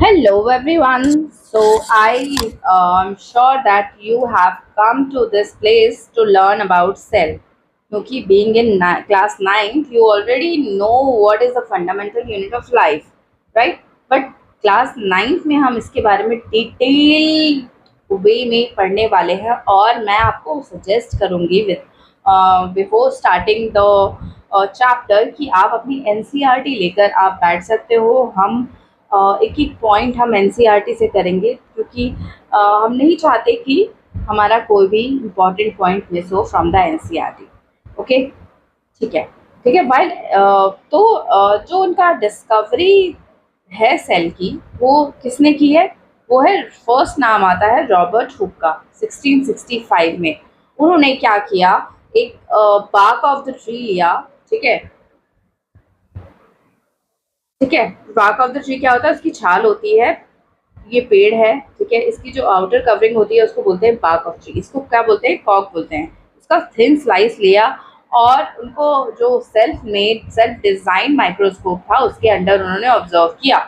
Hello, everyone. So, I am sure that you have come to this place to learn about cell. क्योंकि being in class ninth, you already know what is the fundamental unit of life, right? But class ninth में हम इसके बारे में detail वे में पढ़ने वाले हैं और मैं आपको सजेस्ट करूँगी बिफोर स्टार्टिंग द चैप्टर कि आप अपनी एनसीईआरटी लेकर आप बैठ सकते हो। हम एक एक पॉइंट हम एनसीईआरटी से करेंगे क्योंकि हम नहीं चाहते कि हमारा कोई भी इम्पॉर्टेंट पॉइंट मिस हो फ्रॉम द एनसीईआरटी। ओके, ठीक है, ठीक है भाई। जो उनका डिस्कवरी है सेल की, वो किसने की है? वो है, फर्स्ट नाम आता है रॉबर्ट हुक का। 1665 में उन्होंने क्या किया, एक बार्क ऑफ द ट्री लिया। ठीक है, ठीक है। बार्क ऑफ द ट्री क्या होता है? उसकी छाल होती है, ये पेड़ है, ठीक है। इसकी जो आउटर कवरिंग होती है उसको बोलते हैं बार्क ऑफ ट्री। इसको क्या बोलते हैं? कॉक बोलते हैं। उसका थिन स्लाइस लिया और उनको जो self made self design microscope था उसके अंडर उन्होंने ऑब्जर्व किया।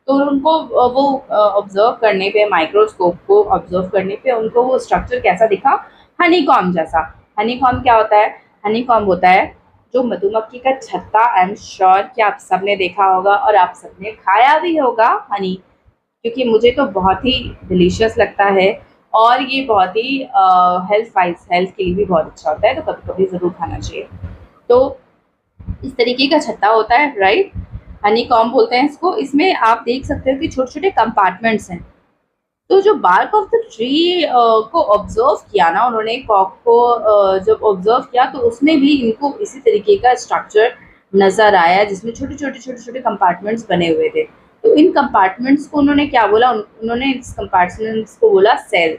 तो उनको वो ऑब्जर्व करने पे, माइक्रोस्कोप को ऑब्जर्व करने पे उनको वो स्ट्रक्चर कैसा दिखा? हनीकॉम्ब जैसा। हनीकॉम्ब क्या होता है? हनीकॉम्ब होता है जो मधुमक्खी का छत्ता। आई एम श्योर कि आप सबने देखा होगा और आप सबने खाया भी होगा हनी, क्योंकि मुझे तो बहुत ही डिलीशियस लगता है और ये बहुत ही हेल्थ वाइज, हेल्थ के लिए भी बहुत अच्छा होता है, तो कभी कभी ज़रूर खाना चाहिए। तो इस तरीके का छत्ता होता है, राइट? हनी कॉम्ब बोलते हैं इसको। इसमें आप देख सकते हो कि छोटे छोटे कंपार्टमेंट्स हैं। तो जो बार्क ऑफ द ट्री को ऑब्जर्व किया ना उन्होंने, कॉक को जब ऑब्जर्व किया तो उसमें भी इनको इसी तरीके का स्ट्रक्चर नज़र आया जिसमें छोटे छोटे कंपार्टमेंट्स बने हुए थे। तो इन कंपार्टमेंट्स को उन्होंने क्या बोला? उन्होंने इस कंपार्टमेंट्स को बोला सेल।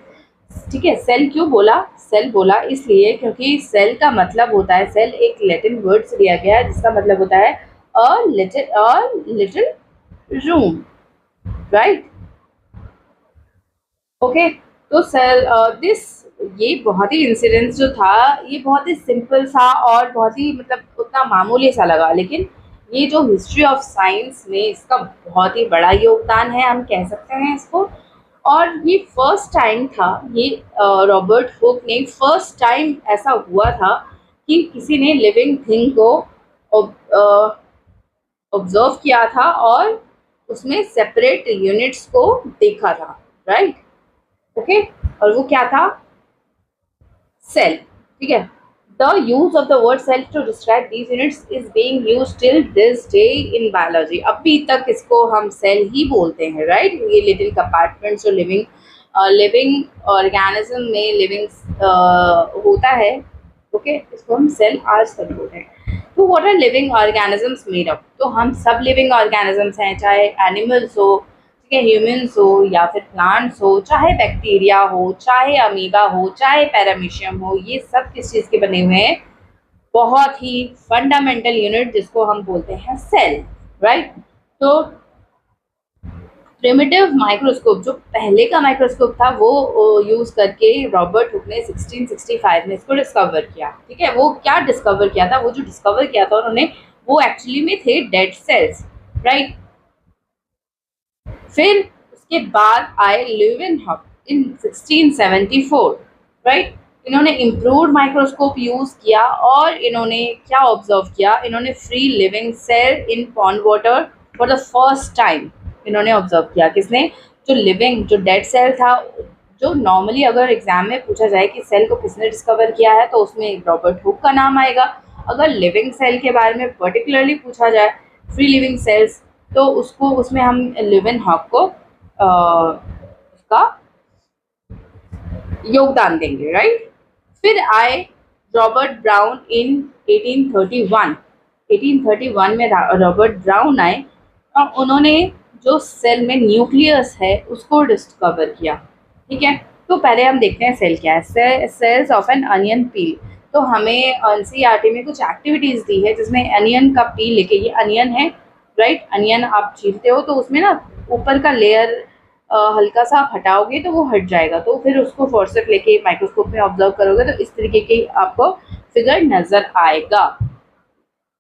ठीक है, सेल क्यों बोला? सेल बोला इसलिए क्योंकि सेल का मतलब होता है, सेल एक लैटिन वर्ड से लिया गया है जिसका मतलब होता है लिटिल रूम, राइट? ओके, तो सेल दिस, ये बहुत ही इंसिडेंस जो था ये बहुत ही सिंपल सा और बहुत ही मतलब उतना मामूली सा लगा, लेकिन ये जो हिस्ट्री ऑफ साइंस में इसका बहुत ही बड़ा योगदान है, हम कह सकते हैं इसको। और ये फर्स्ट टाइम था, ये रॉबर्ट हुक ने फर्स्ट टाइम ऐसा हुआ था कि किसी ने लिविंग थिंग को ऑब्जर्व किया था और उसमें सेपरेट यूनिट्स को देखा था, राइट? ओके, और वो क्या था? सेल। ठीक है, the use of the word cell to describe these units is being used till this day in biology. अभी तक इसको हम सेल ही बोलते हैं, राइट? ये लिटिल कंपार्टमेंट्स जो लिविंग ऑर्गेनिज्म में लिविंग होता है, ओके, इसको हम सेल आज तक बोलते हैं। तो what are living organisms made up? तो हम सब लिविंग ऑर्गेनिजम्स हैं, चाहे एनिमल्स हो, ठीक है, ह्यूमंस हो या फिर प्लांट्स हो, चाहे बैक्टीरिया हो, चाहे अमीबा हो, चाहे पैरामीशियम हो, ये सब किस चीज़ के बने हुए हैं? बहुत ही फंडामेंटल यूनिट जिसको हम बोलते हैं सेल, राइट? तो प्रिमिटिव माइक्रोस्कोप, जो पहले का माइक्रोस्कोप था, वो यूज़ करके रॉबर्ट हुक ने 1665 में इसको डिस्कवर किया। ठीक है, वो क्या डिस्कवर किया था? वो जो डिस्कवर किया था उन्होंने, वो एक्चुअली में थे डेड सेल्स, राइट? फिर उसके बाद आए ल्यूवेनहॉक इन 1674, राइट? इन्होंने इम्प्रूव्ड माइक्रोस्कोप यूज़ किया और इन्होंने क्या ऑब्जर्व किया? इन्होंने free living cell in pond water for the first time इन्होंने ऑब्जर्व किया। किसने? जो लिविंग, जो डेड सेल था, जो नॉर्मली अगर एग्जाम में पूछा जाए कि सेल को किसने डिस्कवर किया है तो उसमें रॉबर्ट हुक का नाम आएगा। अगर लिविंग सेल के बारे में पर्टिकुलरली पूछा जाए, फ्री लिविंग सेल्स, तो उसको उसमें हम ल्यूवेनहॉक को उसका योगदान देंगे, राइट? फिर आए रॉबर्ट ब्राउन इन 1831। 1831 में रॉबर्ट ब्राउन आए और उन्होंने जो सेल में न्यूक्लियस है उसको डिस्कवर किया। ठीक है, तो पहले हम देखते हैं सेल क्या है। Cells of an onion peel. तो हमें एनसीईआरटी में कुछ एक्टिविटीज़ दी है जिसमें अनियन का पील लेके, ये अनियन है, राइट? अनियन आप छीलते हो तो उसमें ना ऊपर का लेयर हल्का सा आप हटाओगे तो वो हट जाएगा, तो फिर उसको फोर्सेप लेके माइक्रोस्कोप में ऑब्जर्व करोगे तो इस तरीके की आपको फिगर नज़र आएगा।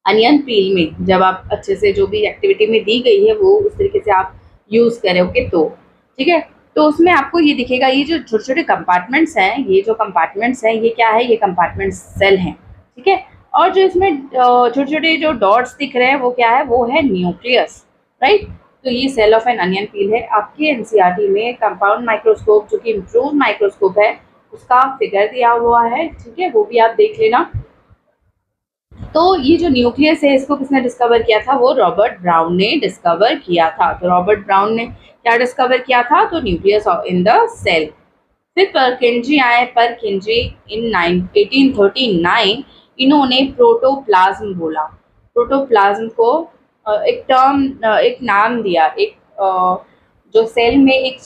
अनियन पील में जब आप अच्छे से, जो भी एक्टिविटी में दी गई है वो उस तरीके से आप यूज़ करें, ओके, तो ठीक है। तो उसमें आपको ये दिखेगा, ये जो छोटे छोटे कंपार्टमेंट्स हैं, ये जो कंपार्टमेंट्स हैं ये क्या है, ये कंपार्टमेंट सेल हैं, ठीक है। और जो इसमें छोटे छोटे जो डॉट्स दिख रहे हैं वो क्या है, वो है न्यूक्लियस, राइट। तो ये cell of an onion peel है। आपके एनसीईआरटी में कंपाउंड माइक्रोस्कोप जो कि इम्प्रूव माइक्रोस्कोप है उसका फिगर दिया हुआ है, ठीक है, वो भी आप देख लेना। तो ये जो न्यूक्लियस है इसको किसने डिस्कवर किया था, वो रॉबर्ट ब्राउन ने डिस्कवर किया था। तो रॉबर्ट ब्राउन ने क्या डिस्कवर किया था, तो न्यूक्लियस इन द सेल। फिर परकिंजी आए, परकिंजी इन 1839 इन्होंने प्रोटोप्लाज्म बोला। प्रोटोप्लाज्म को एक टर्म, एक नाम दिया, एक जो सेल में एक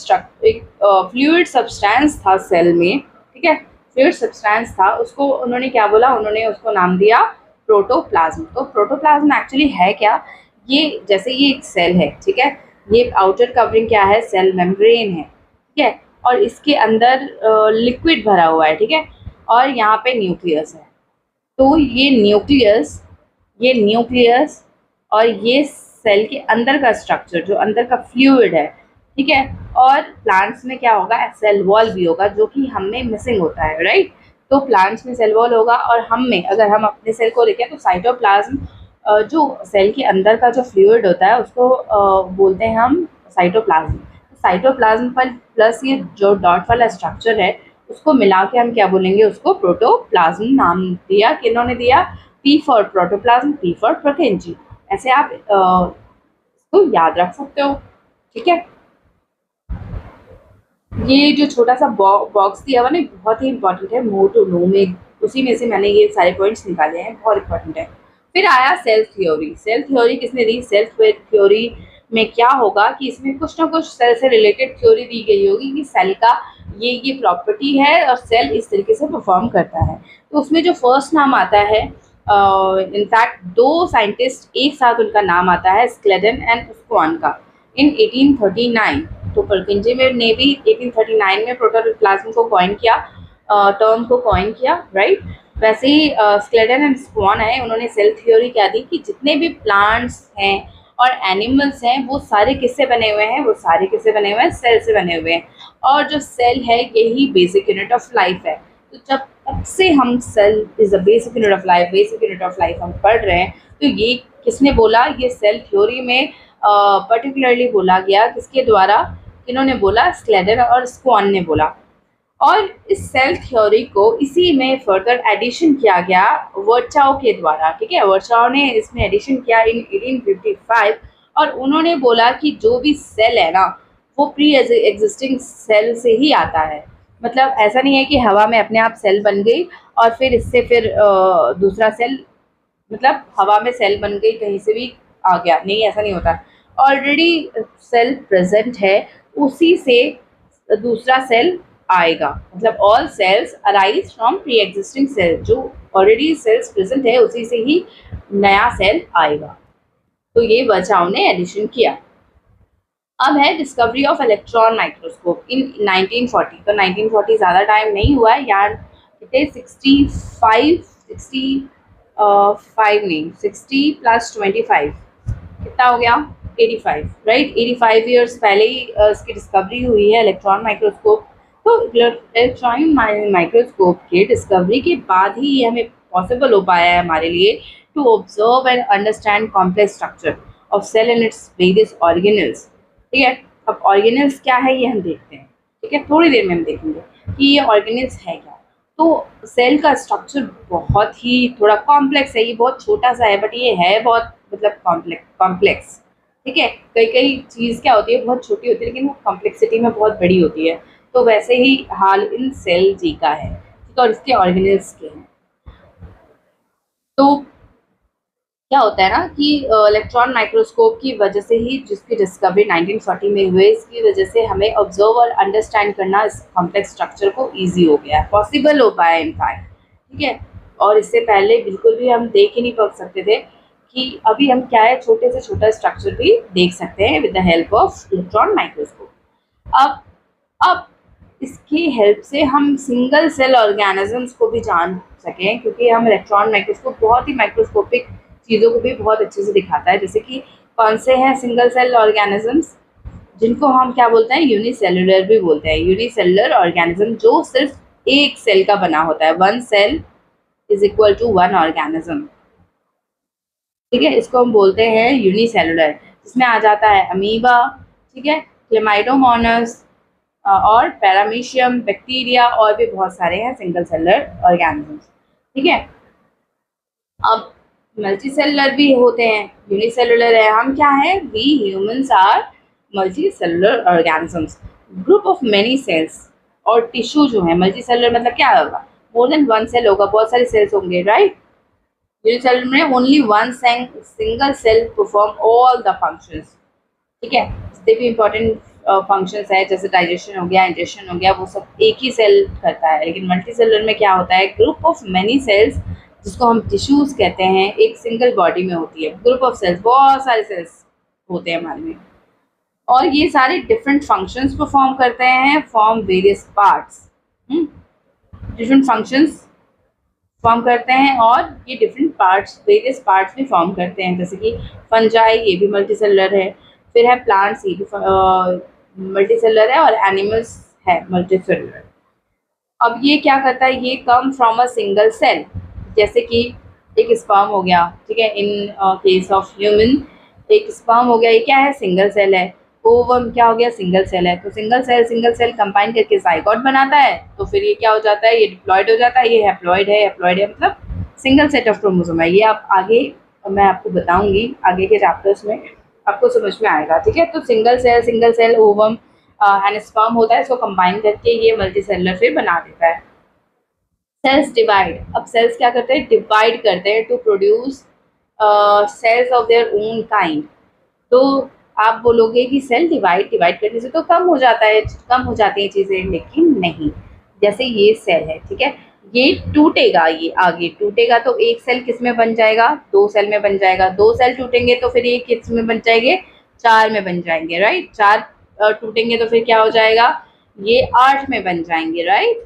फ्लूइड सब्सटेंस था सेल में, ठीक है, फ्लूइड सब्सटेंस था, उसको उन्होंने क्या बोला, उन्होंने उसको नाम दिया प्रोटोप्लाज्म। तो प्रोटोप्लाज्म एक्चुअली है क्या, ये जैसे ये एक सेल है, ठीक है, ये आउटर कवरिंग क्या है, सेल मेम्ब्रेन है, ठीक है, और इसके अंदर लिक्विड भरा हुआ है, ठीक है, और यहाँ पे न्यूक्लियस है। तो ये न्यूक्लियस और ये सेल के अंदर का स्ट्रक्चर, जो अंदर का फ्लूइड है, ठीक है। और प्लांट्स में क्या होगा, सेल वॉल भी होगा, जो कि हम में मिसिंग होता है, राइट। तो प्लांट्स में सेल वॉल होगा और हम में, अगर हम अपने सेल को देखें तो साइटोप्लाज्म, जो सेल के अंदर का जो फ्लूइड होता है उसको बोलते हैं हम साइटोप्लाज्म। साइटोप्लाज्म पर प्लस ये जो डॉट वाला स्ट्रक्चर है उसको मिला के हम क्या बोलेंगे, उसको प्रोटोप्लाज्म नाम दिया। किन्होंने दिया, P for protoplasm, P for Purkinje. ऐसे आप इसको याद रख सकते हो, ठीक है। ये जो छोटा सा बॉक्स दिया हुआ ना बहुत ही इंपॉर्टेंट है, मोर टू नो में, उसी में से मैंने ये सारे पॉइंट्स निकाले हैं, बहुत इंपॉर्टेंट है। फिर आया सेल थ्योरी। सेल थ्योरी किसने दी, सेल थ्योरी में क्या होगा कि इसमें कुछ ना कुछ सेल से रिलेटेड थ्योरी दी गई होगी कि सेल का ये प्रॉपर्टी है और सेल इस तरीके से परफॉर्म करता है। तो उसमें जो फर्स्ट नाम आता है, इनफैक्ट दो साइंटिस्ट एक साथ उनका नाम आता है, स्क्लेडन एंड स्क्वान का, इन 1839। तो परकिंजी में ने भी 1839 में प्रोटोप्लाज्म को कॉइन किया, टर्म को कॉइन किया, राइट। वैसे ही स्क्लेडन एंड स्क्वान है, उन्होंने सेल थ्योरी क्या दी कि जितने भी प्लांट्स हैं और एनिमल्स हैं वो सारे किससे बने हुए हैं, वो सारे किससे बने हुए हैं, सेल से बने हुए हैं। और जो सेल है यही बेसिक यूनिट ऑफ लाइफ है। तो जब तब से हम cell is a basic unit of life, basic unit of life हम पढ़ रहे हैं, तो ये किसने बोला, ये सेल थ्योरी में पर्टिकुलरली बोला गया, किसके द्वारा, किन्होंने बोला, स्क्लेडन और स्क्वान ने बोला। और इस सेल थ्योरी को इसी में फर्दर एडिशन किया गया वर्चाओ के द्वारा, ठीक है। वर्चाओ ने इसमें एडिशन किया इन 1855 और उन्होंने बोला कि जो भी सेल है ना वो प्री एग्जिस्टिंग सेल से ही आता है। मतलब ऐसा नहीं है कि हवा में अपने आप सेल बन गई और फिर इससे फिर दूसरा सेल, मतलब हवा में सेल बन गई कहीं से भी आ गया, नहीं, ऐसा नहीं होता। ऑलरेडी सेल प्रेजेंट है, उसी से दूसरा सेल आएगा। मतलब all cells arise from pre existing cell, जो ऑलरेडी सेल्स प्रेजेंट है उसी से ही नया सेल आएगा। तो ये बचाव ने एडिशन किया। अब है डिस्कवरी ऑफ इलेक्ट्रॉन माइक्रोस्कोप इन 1940। तो 1940 ज़्यादा टाइम नहीं हुआ है यार, कितने 65 नहीं, 60 + 25 कितना हो गया, 85, राइट। 85 ईयर्स पहले ही इसकी डिस्कवरी हुई है इलेक्ट्रॉन माइक्रोस्कोप। तो इलेक्ट्रॉन माइक्रोस्कोप के डिस्कवरी के बाद ही ये हमें पॉसिबल हो पाया है हमारे लिए to observe and understand complex structure of cell and its various organelles, ठीक है। अब ऑर्गेनल्स क्या है ये हम देखते हैं, ठीक है, थोड़ी देर में हम देखेंगे कि ये ऑर्गेनल्स है क्या। तो सेल का स्ट्रक्चर बहुत ही थोड़ा कॉम्प्लेक्स है, ये बहुत छोटा सा है बट ये है बहुत मतलब कॉम्प्लेक्स, ठीक है। कई कई चीज़ क्या होती है बहुत छोटी होती है लेकिन वो कॉम्प्लेक्सिटी में बहुत बड़ी होती है। तो वैसे ही हाल इन सेल जी का है, ठीक है, और इसके ऑर्गेनल्स के हैं। तो क्या होता है ना कि इलेक्ट्रॉन माइक्रोस्कोप की वजह से ही, जिसकी डिस्कवरी 1940 में हुई, इसकी वजह से हमें ऑब्जर्व और अंडरस्टैंड करना इस कॉम्प्लेक्स स्ट्रक्चर को इजी हो गया है, पॉसिबल हो पाया इनफैक्ट, ठीक है। और इससे पहले बिल्कुल भी हम देख ही नहीं पा सकते थे कि अभी हम क्या है छोटे से छोटा स्ट्रक्चर भी देख सकते हैं with the help of electron microscope. अब इसकी हेल्प से हम सिंगल सेल ऑर्गेनिजम्स को भी जान सकें, क्योंकि हम इलेक्ट्रॉन माइक्रोस्कोप बहुत ही माइक्रोस्कोपिक चीज़ों को भी बहुत अच्छे से दिखाता है। जैसे कि कौन से हैं सिंगल सेल ऑर्गेनिजम्स, जिनको हम क्या बोलते हैं, यूनिसेलुलर भी बोलते हैं। यूनिसेलुलर ऑर्गेनिज्म जो सिर्फ एक सेल का बना होता है, one cell is equal to one organism, ठीक है, इसको हम बोलते हैं यूनिसेलुलर, जिसमें आ जाता है अमीबा, ठीक है, क्लेमाइडोमोनास और पैरामीशियम, बैक्टीरिया और भी बहुत सारे हैं सिंगल सेलुलर ऑर्गेनिजम्स, ठीक है। अब मल्टी सेलुलर भी होते हैं, यूनिसेलुलर है, हम क्या है, we humans are multi cellular organisms, group of many cells और टिश्यू जो है। मल्टी सेलुलर मतलब क्या होगा, मोर देन वन सेल होगा, बहुत सारे सेल्स होंगे, राइट। यूनिसेलुलर में only one single cell perform all the functions, ठीक है। जितने भी इंपॉर्टेंट फंक्शंस है, जैसे डाइजेशन हो गया, इंजेक्शन हो गया, वो सब एक ही सेल करता है। लेकिन मल्टी सेलुलर में क्या होता है, ग्रुप ऑफ मेनी सेल्स, जिसको हम टिश्यूज कहते हैं, एक सिंगल बॉडी में होती है। ग्रुप ऑफ सेल्स, बहुत सारे सेल्स होते हैं हमारे में, और ये सारे डिफरेंट फंक्शंस परफॉर्म करते हैं, form various parts, different functions form करते हैं, और ये डिफरेंट पार्ट्स, वेरियस पार्ट्स भी फॉर्म करते हैं, जैसे कि फंजाई, ये भी मल्टी सेलुलर है, फिर है प्लांट्स, ये भी मल्टी सेलुलर है, और एनिमल्स है मल्टी सेलुलर। अब ये क्या करता है, ये come from a single cell, जैसे कि एक स्पर्म हो गया, ठीक है, इन केस ऑफ ह्यूमन एक स्पर्म हो गया, ये क्या है, सिंगल सेल है। ओवम क्या हो गया, सिंगल सेल है। तो सिंगल सेल कंबाइन करके जाइगोट बनाता है, तो फिर ये क्या हो जाता है, ये डिप्लॉयड हो जाता है, ये हैप्लॉयड है, मतलब सिंगल सेट ऑफ क्रोमोसोम है। ये आप आगे, मैं आपको बताऊंगी आगे के चैप्टर्स में, आपको समझ में आएगा, ठीक है। तो single cell ovum and sperm होता है, इसको कंबाइन करके ये मल्टी सेलुलर फिर बना देता है। सेल्स डिवाइड, अब सेल्स क्या करते हैं, डिवाइड करते हैं to produce cells of their own kind. तो आप बोलोगे कि सेल डिवाइड करने से तो कम हो जाता है, कम हो जाती हैं चीज़ें, लेकिन नहीं। जैसे ये सेल है, ठीक है, ये टूटेगा, ये आगे टूटेगा, तो एक सेल किस में बन जाएगा, दो सेल में बन जाएगा। दो सेल टूटेंगे तो फिर ये किस में बन जाएंगे, चार में बन जाएंगे, राइट। चार टूटेंगे तो फिर क्या हो जाएगा, ये 8 में बन जाएंगे, राइट।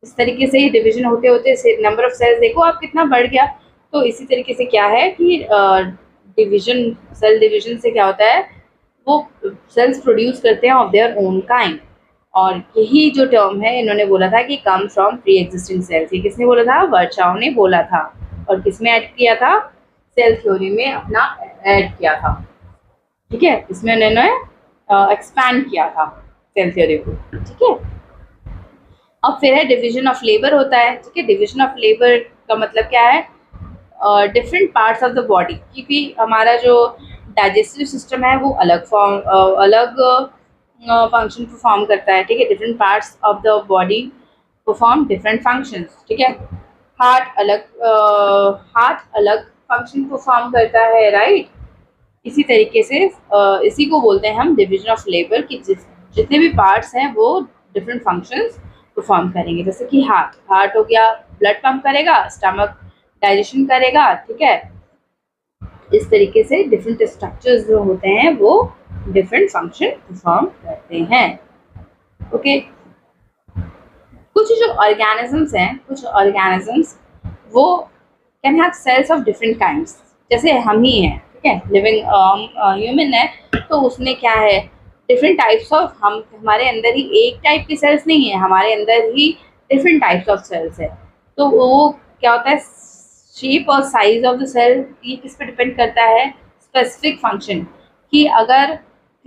इस तरीके से ही डिवीजन होते होते नंबर ऑफ सेल्स देखो आप कितना बढ़ गया। तो इसी तरीके से क्या है कि डिवीजन, सेल डिवीजन से क्या होता है, वो सेल्स प्रोड्यूस करते हैं ऑफ देयर ओन काइंड। और यही जो टर्म है, इन्होंने बोला था कि come from pre existing cells, ये किसने बोला था, वर्चाओ ने बोला था, और किसमें ऐड किया था, सेल थ्योरी में अपना ऐड किया था, ठीक है। इसमें उन्होंने एक्सपैंड किया था सेल थ्योरी को, ठीक है। अब फिर है डिवीजन ऑफ लेबर होता है, ठीक है। डिवीजन ऑफ लेबर का मतलब क्या है, different parts of the body, क्योंकि हमारा जो डाइजेस्टिव सिस्टम है वो अलग फंक्शन परफॉर्म करता है, ठीक है। Different parts of the body perform different functions, ठीक है। हार्ट अलग फंक्शन परफॉर्म करता है, राइट। इसी तरीके से इसी को बोलते हैं हम डिवीजन ऑफ लेबर, कि जितने भी पार्ट्स हैं वो डिफरेंट फंक्शंस परफॉर्म करेंगे। जैसे कि हार्ट हो गया, ब्लड पंप करेगा, स्टमक डाइजेशन करेगा, ठीक है। इस तरीके से डिफरेंट स्ट्रक्चर्स जो होते हैं वो डिफरेंट फंक्शन परफॉर्म करते हैं, ओके। कुछ जो ऑर्गेनिजम्स हैं, कुछ ऑर्गेनिजम्स वो can have cells of different kinds, जैसे हम ही हैं, ठीक है, लिविंग ह्यूमन है, तो उसमें क्या है, डिफरेंट टाइप्स ऑफ, हमारे अंदर ही एक टाइप की सेल्स नहीं है, हमारे अंदर ही डिफरेंट टाइप्स ऑफ सेल्स है। तो वो क्या होता है, शेप और साइज ऑफ द सेल, ये किस पे डिपेंड करता है, स्पेसिफिक फंक्शन, कि अगर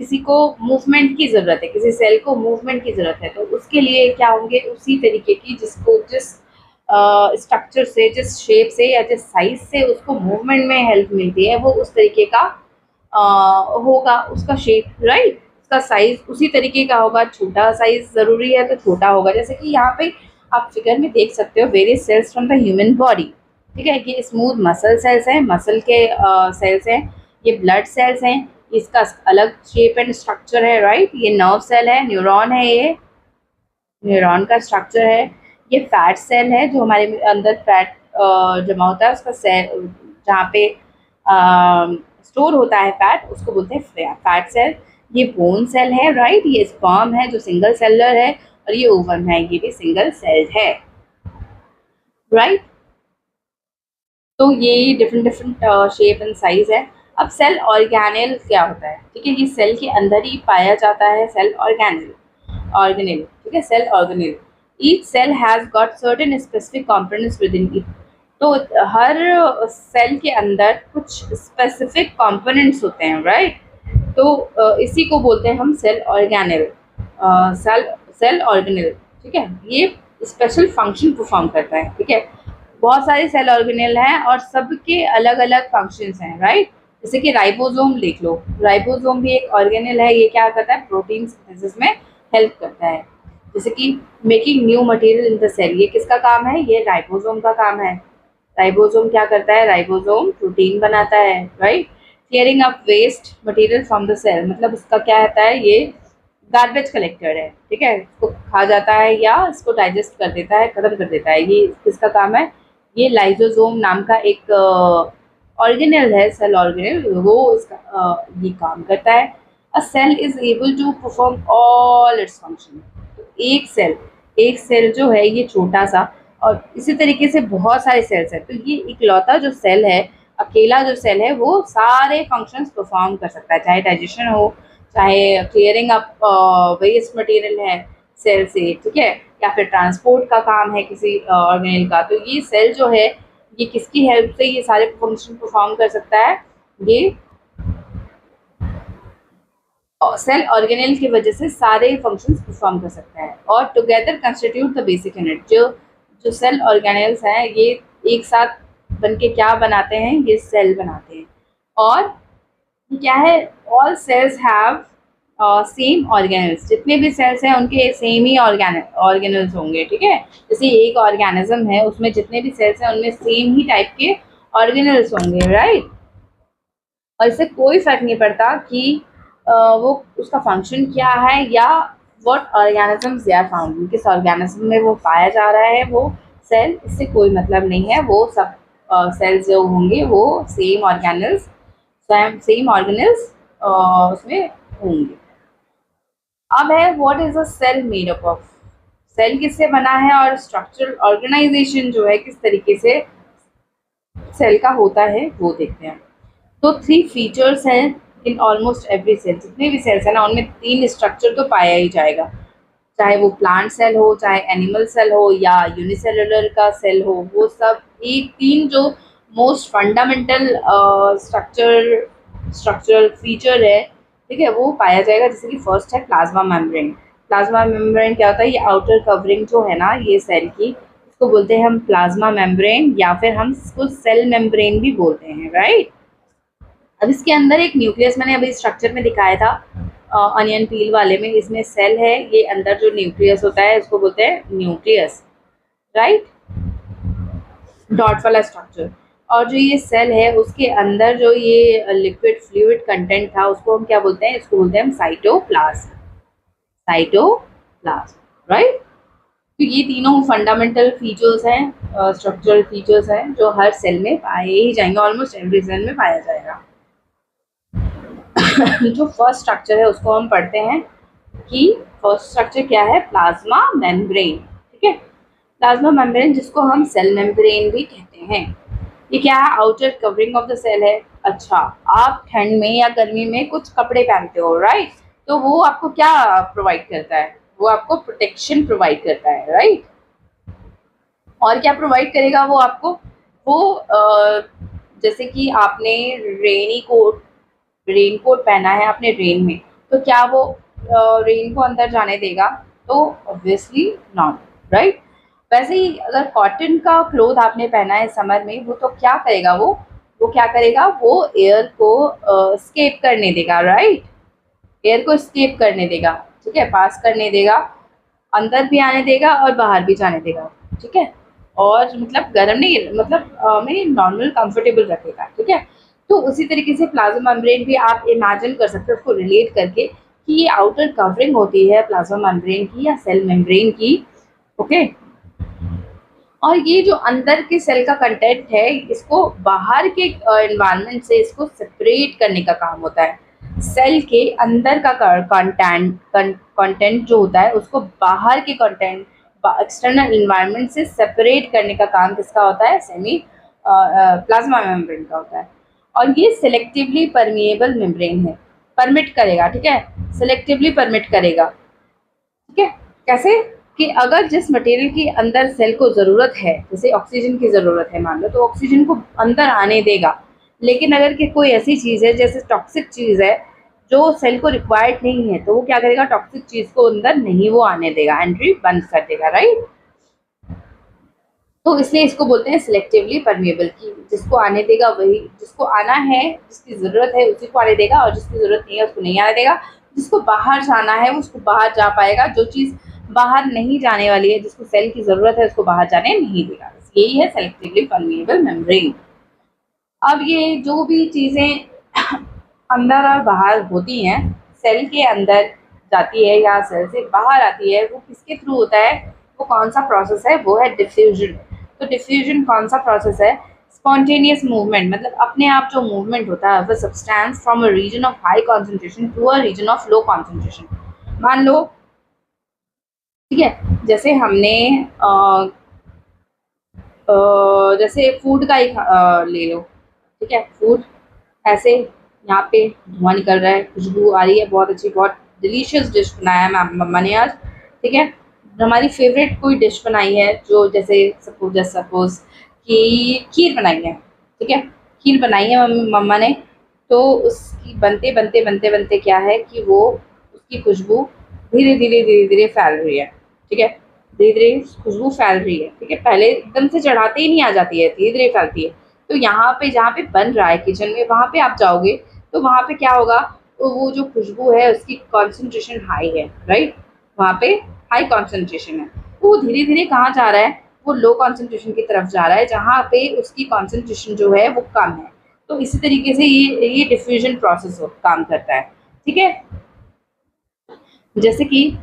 किसी को मूवमेंट की ज़रूरत है, किसी सेल को मूवमेंट की ज़रूरत है, तो उसके लिए क्या होंगे, उसी तरीके की, जिसको जिस स्ट्रक्चर से, जिस शेप से या जिस साइज से उसको मूवमेंट में हेल्प मिलती है, वो उस तरीके का होगा, उसका शेप, राइट। उसका साइज उसी तरीके का होगा, छोटा साइज ज़रूरी है तो छोटा होगा। जैसे कि यहाँ पे आप फिगर में देख सकते हो, various cells from the human body, ठीक है। ये स्मूथ मसल सेल्स हैं, मसल के सेल्स हैं, ये ब्लड सेल्स हैं, इसका अलग शेप एंड स्ट्रक्चर है, राइट। ये नर्व सेल है, न्यूरॉन है, ये न्यूरॉन का स्ट्रक्चर है। ये फैट सेल है, जो हमारे अंदर फैट जमा होता है, उसका सेल, जहाँ पे स्टोर होता है फैट, उसको बोलते हैं फैट सेल। ये बोन सेल है, राइट। ये स्पर्म है जो सिंगल सेलर है, और ये ओवम है, ये भी सिंगल सेल्ड है, राइट। तो ये डिफरेंट शेप एंड साइज है। अब सेल ऑर्गेनेल क्या होता है, ठीक है, ये सेल के अंदर ही पाया जाता है, सेल ऑर्गेनेल, ठीक है, cell organelle. Each cell has got certain specific components within it. तो हर सेल के अंदर कुछ स्पेसिफिक कंपोनेंट्स होते हैं, राइट। तो इसी को बोलते हैं हम cell organelle, cell cell organelle, ठीक है। ये स्पेशल फंक्शन परफॉर्म करता है, ठीक है। बहुत सारे सेल ऑर्गेनेल हैं और सबके अलग अलग फंक्शंस हैं, राइट। जैसे कि राइबोसोम देख लो, राइबोसोम भी एक ऑर्गेनेल है। ये क्या करता है, प्रोटीन सिंथेसिस में हेल्प करता है। जैसे कि making new material in the cell, ये किसका काम है, ये राइबोसोम का काम है। राइबोसोम क्या करता है, राइबोसोम प्रोटीन बनाता है, राइट। Clearing up waste material from the cell, मतलब इसका क्या रहता है, ये गार्बेज कलेक्टर है, ठीक है। इसको खा जाता है या इसको डाइजेस्ट कर देता है, खत्म कर देता है। ये किसका काम है, ये लाइसोसोम नाम का एक ऑर्गेनेल है, सेल ऑर्गेनेल, वो इसका ये काम करता है। A cell is able to perform all its function. एक सेल जो है ये छोटा सा, और इसी तरीके से बहुत सारे सेल्स हैं। तो ये इकलौता जो सेल है, अकेला जो सेल है, वो सारे फंक्शंस परफॉर्म कर सकता है, चाहे डाइजेशन हो, चाहे क्लियरिंग अप वेस्ट मटेरियल है सेल से, ठीक है, या फिर ट्रांसपोर्ट का काम है किसी ऑर्गेनेल का। तो ये सेल जो है, ये किसकी हेल्प से ये सारे फंक्शन परफॉर्म कर सकता है, ये सेल ऑर्गेनेल की वजह से सारे फंक्शंस परफॉर्म कर सकता है। और together constitute the basic unit. जो जो सेल ऑर्गेनेल्स हैं, ये एक साथ बनके क्या बनाते हैं, ये सेल बनाते हैं। और क्या है, all cells have same organelles. जितने भी सेल्स हैं उनके सेम ही ऑर्गेनल्स होंगे, ठीक है। जैसे एक ऑर्गेनिज्म है, उसमें जितने भी सेल्स हैं उनमें सेम ही टाइप के ऑर्गेनल्स होंगे, राइट। और इससे कोई फर्क नहीं पड़ता कि वो उसका फंक्शन क्या है या what organisms they are found, किस ऑर्गेनिज्म में वो पाया जा रहा है वो सेल, इससे कोई मतलब नहीं है। वो सब सेल्स जो होंगे वो सेम ऑर्गेनल्स उसमें होंगे। अब है what is a cell made up of. Cell किससे बना है और स्ट्रक्चरल ऑर्गेनाइजेशन जो है किस तरीके से सेल का होता है वो देखते हैं। तो 3 फीचर्स हैं इन ऑलमोस्ट एवरी सेल। जितने भी सेल्स हैं ना, उनमें 3 स्ट्रक्चर तो पाया ही जाएगा, चाहे वो प्लांट सेल हो, चाहे एनिमल सेल हो, या यूनिसेलुलर का सेल हो। वो सब एक 3 जो मोस्ट फंडामेंटल स्ट्रक्चरल फीचर है, ठीक है, वो पाया जाएगा। जैसे कि फर्स्ट है प्लाज्मा मेम्ब्रेन। प्लाज्मा मेम्ब्रेन क्या होता है, ये आउटर कवरिंग जो है ना ये सेल की, इसको बोलते हैं हम प्लाज्मा मेम्ब्रेन, या फिर हम इसको सेल मेम्ब्रेन भी बोलते हैं, राइट। अब इसके अंदर एक न्यूक्लियस, मैंने अभी स्ट्रक्चर में दिखाया था अनियन पील वाले में, इसमें सेल है, ये अंदर जो न्यूक्लियस होता है इसको बोलते हैं न्यूक्लियस, राइट, डॉट वाला स्ट्रक्चर। और जो ये सेल है उसके अंदर जो ये लिक्विड फ्लूइड कंटेंट था उसको हम क्या बोलते हैं, इसको बोलते हैं हम साइटोप्लाज्म, राइट। तो ये तीनों फंडामेंटल फीचर्स हैं, स्ट्रक्चरल फीचर्स हैं, जो हर सेल में पाए ही जाएंगे, ऑलमोस्ट एवरी सेल में पाया जाएगा। जो फर्स्ट स्ट्रक्चर है उसको हम पढ़ते हैं कि फर्स्ट स्ट्रक्चर क्या है, प्लाज्मा मेम्ब्रेन, ठीक है। प्लाज्मा मेम्ब्रेन जिसको हम सेल मेम्ब्रेन भी कहते हैं, ये क्या है, outer covering of the cell है। अच्छा, आप ठंड में या गर्मी में कुछ कपड़े पहनते हो, राइट, तो वो आपको क्या प्रोवाइड करता है, वो आपको प्रोटेक्शन प्रोवाइड करता है, राइट। और क्या प्रोवाइड करेगा वो आपको, वो जैसे कि आपने रेन कोट पहना है आपने रेन में, तो क्या वो रेन को अंदर जाने देगा, तो ऑब्वियसली नॉट, राइट। वैसे ही अगर कॉटन का क्लोथ आपने पहना है समर में, वो तो क्या करेगा, वो क्या करेगा, वो एयर को स्केप करने देगा, राइट, एयर को स्केप करने देगा, ठीक है, पास करने देगा, अंदर भी आने देगा और बाहर भी जाने देगा, ठीक है। और मतलब गर्म नहीं, मतलब हमें नॉर्मल कंफर्टेबल रखेगा, ठीक है। तो उसी तरीके से प्लाज्मा मेम्ब्रेन भी आप इमेजिन कर सकते हो उसको रिलेट करके, कि ये आउटर कवरिंग होती है प्लाज्मा मेम्ब्रेन की या सेल मेम्ब्रेन की, ओके। और ये जो अंदर के सेल का कंटेंट है, इसको बाहर के एनवायरनमेंट से इसको सेपरेट करने का काम होता है। सेल के अंदर का कंटेंट जो होता है उसको बाहर के कंटेंट, एक्सटर्नल इन्वायरमेंट से सेपरेट करने का काम किसका होता है, सेमी प्लाज्मा मेम्ब्रेन का होता है। और ये सेलेक्टिवली परमिएबल मेम्ब्रेन है, परमिट करेगा, ठीक है, सेलेक्टिवली परमिट करेगा, ठीक है। कैसे कि अगर जिस मटेरियल की अंदर सेल को ज़रूरत है, जैसे ऑक्सीजन की ज़रूरत है मान लो, तो ऑक्सीजन को अंदर आने देगा। लेकिन अगर कि कोई ऐसी चीज़ है जैसे टॉक्सिक चीज़ है जो सेल को रिक्वायर्ड नहीं है, तो वो क्या करेगा, टॉक्सिक चीज़ को अंदर नहीं वो आने देगा, एंट्री बंद कर देगा, राइट। तो इसलिए इसको बोलते हैं सिलेक्टिवली परमिएबल, की जिसको आने देगा वही, जिसको आना है, जिसकी ज़रूरत है उसी को आने देगा, और जिसकी ज़रूरत नहीं है उसको नहीं आने देगा। जिसको बाहर जाना है उसको बाहर जा पाएगा, जो चीज़ बाहर नहीं जाने वाली है, जिसको सेल की ज़रूरत है उसको बाहर जाने नहीं देगा। यही है सेलेक्टिवली परमिएबल मेम्ब्रेन। अब ये जो भी चीज़ें अंदर और बाहर होती हैं, सेल के अंदर जाती है या सेल से बाहर आती है, वो किसके थ्रू होता है, वो कौन सा प्रोसेस है, वो है डिफ्यूजन। तो डिफ्यूजन कौन सा प्रोसेस है, स्पॉन्टेनियस मूवमेंट, मतलब अपने आप जो मूवमेंट होता है, वो substance from a region of high concentration to a region of low concentration. मान लो, ठीक है, जैसे हमने जैसे फूड का ही ले लो, ठीक है, फूड ऐसे यहाँ पे धुआं निकल रहा है, खुशबू आ रही है, बहुत अच्छी, बहुत डिलीशियस डिश बनाया है मम्मा ने आज, ठीक है। हमारी फेवरेट कोई डिश बनाई है, जो जैसे सपोज कि खीर बनाई है, ठीक है, खीर बनाई है मम्मा ने। तो उसकी बनते बनते बनते बनते क्या है कि वो उसकी खुशबू धीरे धीरे फैल रही है, ठीक है, धीरे धीरे खुशबू फैल रही है, ठीक है, पहले एकदम से चढ़ाते ही नहीं आ जाती है, धीरे धीरे फैलती है। तो यहाँ पे जहाँ पे बन रहा है किचन में, वहाँ पे आप जाओगे तो वहाँ पे क्या होगा, तो वो जो खुशबू है उसकी कॉन्सेंट्रेशन हाई है, राइट, वहाँ पे हाई कॉन्सेंट्रेशन है। तो वो धीरे धीरे कहाँ जा रहा है, वो लो कॉन्सेंट्रेशन की तरफ जा रहा है, जहाँ पे उसकी कॉन्सेंट्रेशन जो है वो कम है। तो इसी तरीके से ये डिफ्यूजन प्रोसेस काम करता है, ठीक है। जैसे कि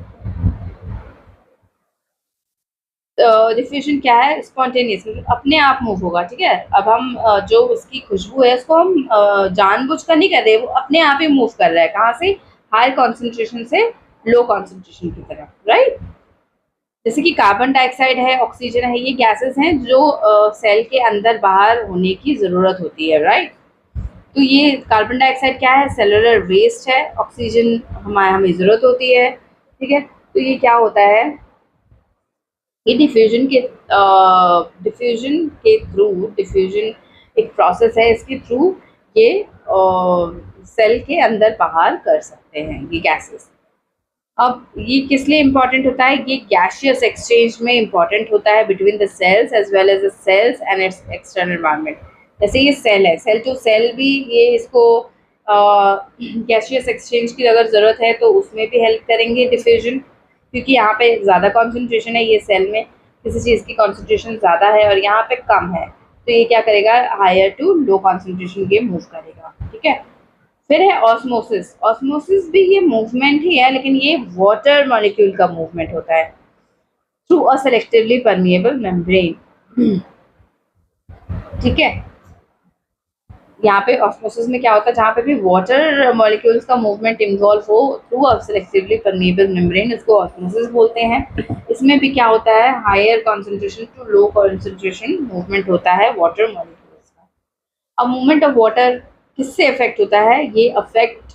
डिफ्यूजन क्या है, स्पॉन्टेनियस, मतलब अपने आप मूव होगा, ठीक है। अब हम जो उसकी खुशबू है उसको हम जानबूझकर नहीं कर रहे, वो अपने आप ही मूव कर रहा है, कहाँ से, हाई कॉन्सेंट्रेशन से लो कॉन्सेंट्रेशन की तरफ, राइट। जैसे कि कार्बन डाइऑक्साइड है, ऑक्सीजन है, ये गैसेस हैं जो सेल के अंदर बाहर होने की ज़रूरत होती है, राइट। तो ये कार्बन डाइऑक्साइड क्या है, सेलुलर वेस्ट है, ऑक्सीजन हमें ज़रूरत होती है, ठीक है। तो ये क्या होता है, ये डिफ्यूजन एक प्रोसेस है, इसके थ्रू ये सेल के अंदर बाहर कर सकते हैं ये गैसेस। अब ये किस लिए इम्पोर्टेंट होता है, ये गैसियस एक्सचेंज में इम्पोर्टेंट होता है between the cells as well as the cells and its external environment. जैसे ये सेल है, सेल भी ये इसको गैसियस एक्सचेंज की अगर ज़रूरत है तो उसमें भी हेल्प करेंगे डिफ्यूजन, क्योंकि यहाँ पे ज़्यादा कॉन्सेंट्रेशन है, ये सेल में किसी चीज़ की कॉन्सेंट्रेशन ज़्यादा है और यहाँ पे कम है, तो ये क्या करेगा, हायर टू लो कॉन्सेंट्रेशन के मूव करेगा, ठीक है। फिर है ऑस्मोसिस। ऑस्मोसिस भी ये मूवमेंट ही है, लेकिन ये वाटर मॉलिक्यूल का मूवमेंट होता है through a selectively permeable membrane, ठीक है। यहाँ पे ऑस्मोसिस में क्या होता है, जहाँ पे भी वाटर मॉलिक्यूल्स का मूवमेंट इन्वॉल्व हो through a selectively permeable membrane, इसको ऑस्मोसिस बोलते हैं। इसमें भी क्या होता है, higher concentration to low concentration movement होता है वाटर मॉलिक्यूल्स का। अब मूवमेंट ऑफ वाटर किससे अफेक्ट होता है, ये अफेक्ट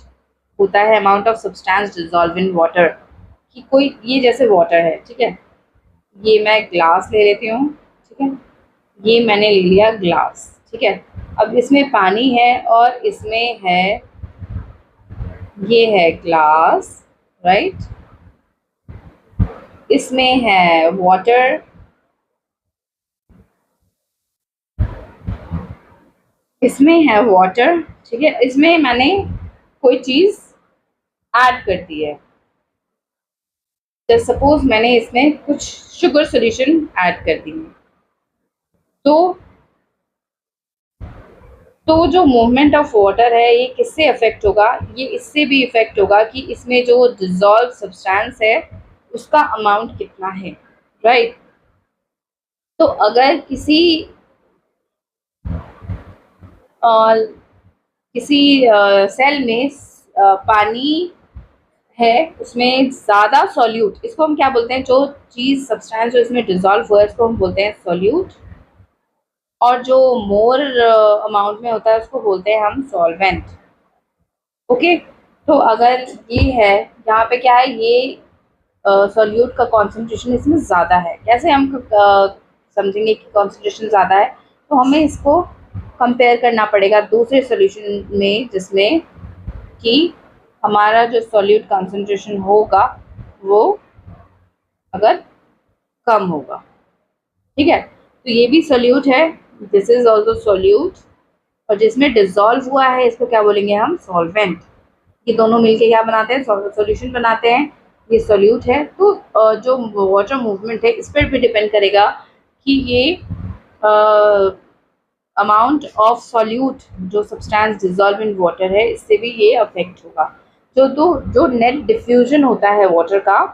होता है amount of substance dissolve in water, कि कोई, ये जैसे वाटर है, ठीक है, ये मैं ग्लास ले लेती हूँ, ठीक है, ये मैंने ले लिया ग्लास, ठीक है। अब इसमें पानी है और इसमें है, ये है ग्लास, राइट, इसमें है वाटर, इसमें है वाटर, ठीक है, इसमें मैंने कोई चीज़ ऐड कर दी है, जैसे सपोज मैंने इसमें कुछ शुगर सॉल्यूशन ऐड कर दी है, तो जो मूवमेंट ऑफ वाटर है ये किससे अफेक्ट होगा, ये इससे भी इफेक्ट होगा कि इसमें जो डिजॉल्व सब्सटेंस है उसका अमाउंट कितना है, राइट। तो अगर अ, किसी सेल में पानी है, उसमें ज़्यादा सॉल्यूट, इसको हम क्या बोलते हैं, जो चीज़ सब्सटेंस जो इसमें डिजॉल्व हुआ है इसको हम बोलते हैं सॉल्यूट, और जो मोर अमाउंट में होता है उसको बोलते हैं हम सॉल्वेंट। ओके, तो अगर ये है, यहाँ पे क्या है, ये सॉल्यूट का कॉन्सेंट्रेशन इसमें ज़्यादा है। कैसे हम समझेंगे कि कॉन्सेंट्रेशन ज़्यादा है? तो हमें इसको कंपेयर करना पड़ेगा दूसरे सॉल्यूशन में, जिसमें कि हमारा जो सॉल्यूट कॉन्सेंट्रेशन होगा वो अगर कम होगा। ठीक है, तो ये भी सॉल्यूट है, दिस इज ऑल्सो सॉल्यूट, और जिसमें डिजोल्व हुआ है इसको क्या बोलेंगे हम? सॉल्वेंट। ये दोनों मिलके क्या बनाते हैं? सॉल्यूशन बनाते हैं। ये सॉल्यूट है। तो जो वाटर मूवमेंट है इस पर भी डिपेंड करेगा कि ये अमाउंट ऑफ सॉल्यूट जो सब्सटेंस डिजोल्व इन वाटर है इससे भी ये अफेक्ट होगा। जो नेट डिफ्यूजन होता है वाटर का,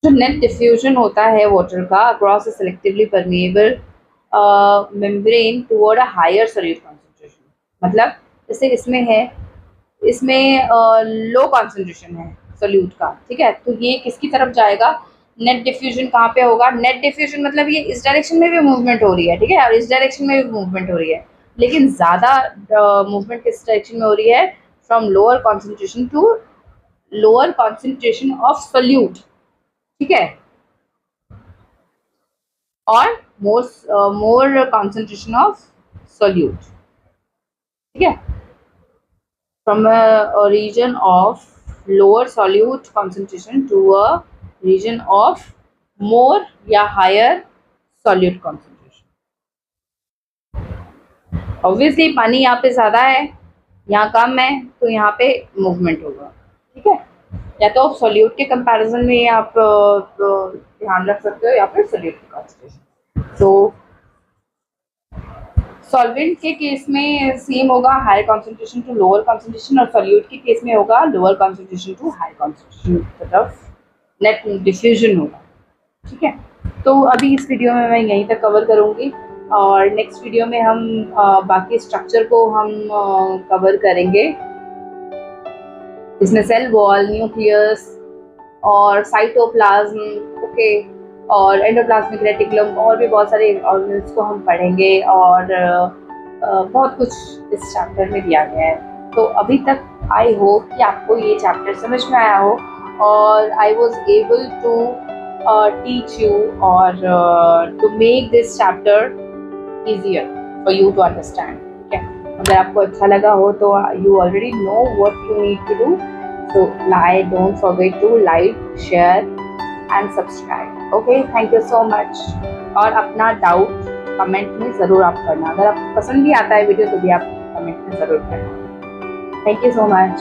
जो नेट डिफ्यूजन होता है वाटर का across a selectively permeable membrane toward a higher solute concentration, मतलब जैसे इसमें है, इसमें लो कॉन्सेंट्रेशन है सॉल्यूट का, ठीक है, तो ये किसकी तरफ जाएगा? नेट डिफ्यूजन कहाँ पे होगा? नेट डिफ्यूजन मतलब ये इस डायरेक्शन में भी मूवमेंट हो रही है, ठीक है, और इस डायरेक्शन में भी मूवमेंट हो रही है, लेकिन ज़्यादा मूवमेंट किस डायरेक्शन में हो रही है? From lower concentration to lower concentration of solute, ठीक है, और मोर कॉन्सेंट्रेशन ऑफ सॉल्यूट, ठीक है, from a region of lower solute concentration to a region of more या higher solute concentration। Obviously पानी यहाँ पे ज़्यादा है, यहाँ कम है, तो यहाँ पे मूवमेंट होगा, ठीक है, या तो सॉल्यूट के कंपैरिजन में आप ध्यान रख सकते हो या फिर सॉल्यूट की कॉन्सेंट्रेशन। तो सॉल्वेंट के केस में सेम होगा, higher concentration to lower concentration, और सॉल्यूट के केस में होगा lower concentration to high concentration तरफ नेट डिफ्यूजन होगा, ठीक है। तो अभी इस वीडियो में मैं यहीं तक कवर करूँगी, और नेक्स्ट वीडियो में हम बाकी स्ट्रक्चर को हम कवर करेंगे, इसमें सेल वॉल, न्यूक्लियस और साइटोप्लाज्म, ओके, और एंडोप्लाज्मिक रेटिकुलम, और भी बहुत सारे ऑर्गेन्स को हम पढ़ेंगे, और बहुत कुछ इस चैप्टर में दिया गया है। तो अभी तक आई होप कि आपको ये चैप्टर समझ में आया हो, और I was able to teach you और to make this chapter easier for you to understand, ठीक है। अगर आपको अच्छा लगा हो तो you already know what you need to do, so don't forget to like, share and subscribe, okay, thank you so much। और अपना डाउट कमेंट में ज़रूर आप करना, अगर आपको पसंद भी आता है वीडियो तो भी आप कमेंट में ज़रूर करना। Thank you so much.